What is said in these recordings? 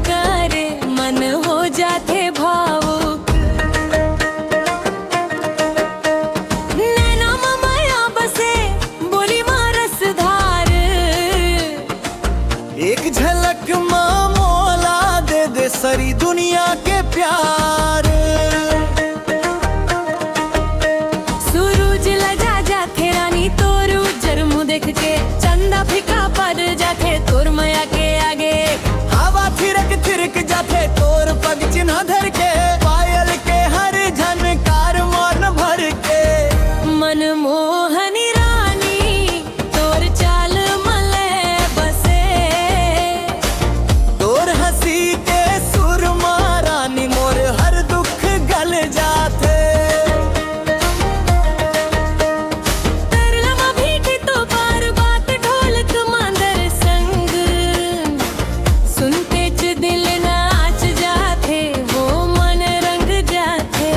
करे मन हो जाते भावुक। नैना माया बसे बोली मारस धार, एक झलक माँ मोला दे दे सारी दुनिया के प्यार। सूरज लजा जाते रानी तोर उज्जर मुँह देख के, चंदा फिका पड़ जाते तोर माया के आगे। हवा थिरक थिरक जाते तोर पग चिन्ह धर के, पायल के हर झनकार मन भर के। मनमोहनी रानी तोर चाल मले बसे, तोर हंसी के सुरमा रानी मोर हर दुख गल जाते। तरलमा भीटी तो बार बात ढोलक मांदर संग, सुनते च दिल नाच जाते वो मन रंग जाते।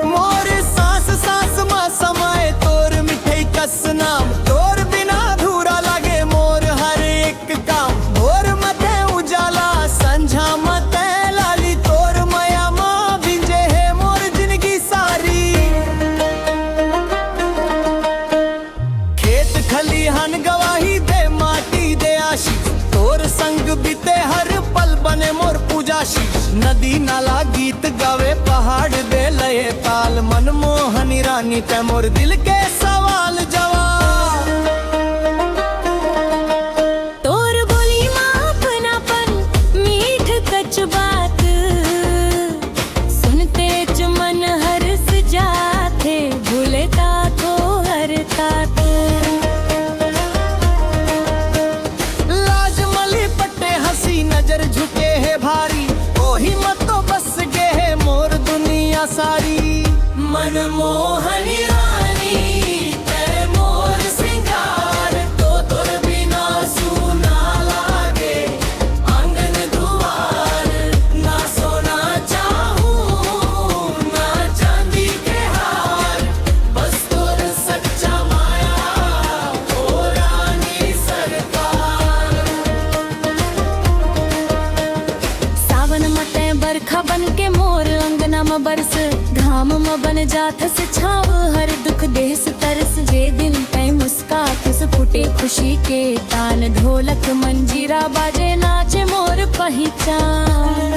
मोर सांस सांस मा समाए तोर मिठई कस नाम, तोर बिना अधूरा लागे मोर हर एक काम। मोर मते उजाला संझा मते लाली, तोर माया माँ भिंजे है मोर जिंदगी सारी। खेत खलिहान गवाही दे माटी दे आशीष, तोर संग बीते हर पल बने मोर पूजाशीष। नदी नाला गीत गावे पहाड़ दे लये ताल, मनमोहनी रानी ते मोर दिल के सवाल जवाब। तोर बोली माँ अपनापन मीठ कच बात, सुनते च मन हर्ष जाते भूले ता तो हर तात। लाज मली पट्टे हंसी नजर झुके है भारी, ओही मत तो बस गे है मोर दुनिया सारी। मनमोहनी रानी ते मोर सिंगार, तो तोर बिना सूना लागे आंगन दुआर। ना सोना चाहूं ना चांदी के हार, बस तोर सच्चा माया ओ रानी सरकार। सावन मते बरखा बन के मोर अंगना में बरस, घाम में बन जात से छाव हर दुख देस तरस। जे दिन तय मुस्कात से फूटे खुशी के तान, ढोलक मंजीरा बाजे नाचे मोर पहचान।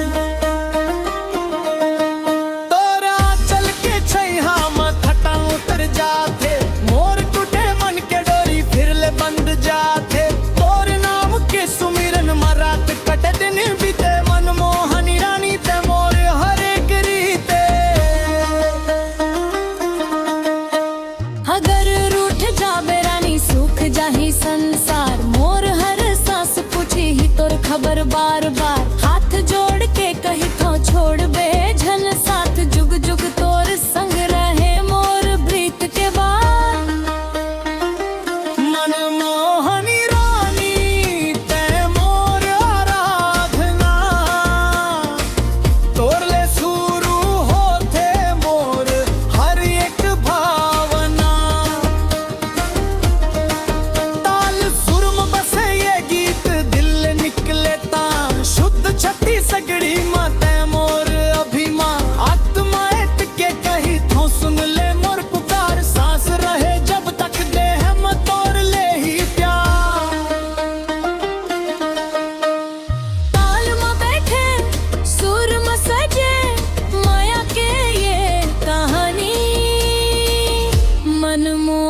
तोरा चल के छैहा में थटा उतर जाते, मोर टूटे मन के डोरी फिर ले बंद जाते। तोर नाम के सुमिरन में रात कटे दिन बीते, मनमोहनी रानी ते मोर हर एक रीते। अगर रूठ जाबे रानी सूख जाही संसार, मोर हर सांस पूछी ही तोर खबर बार बार। हाथ जोड़ के कही तो छोड़ बे झन साथ, जुग जुग तोर संग रहे मोर प्रीत के बाद। मनमोहनी रानी ते मोर आराधना, तोर ले शुरू होते मोर हर एक भावना। ताल सुर में बसे ये गीत दिल निकले तान, शुद्ध छठी सगड़ी माते मोर अभिमान। आत्मा के कही तो सुन ले मोर पुकार, सांस रहे जब तक देह में तोर ले ही प्यार। ताल में बैठे सुर में सजे माया के ये कहानी, मनमोहनी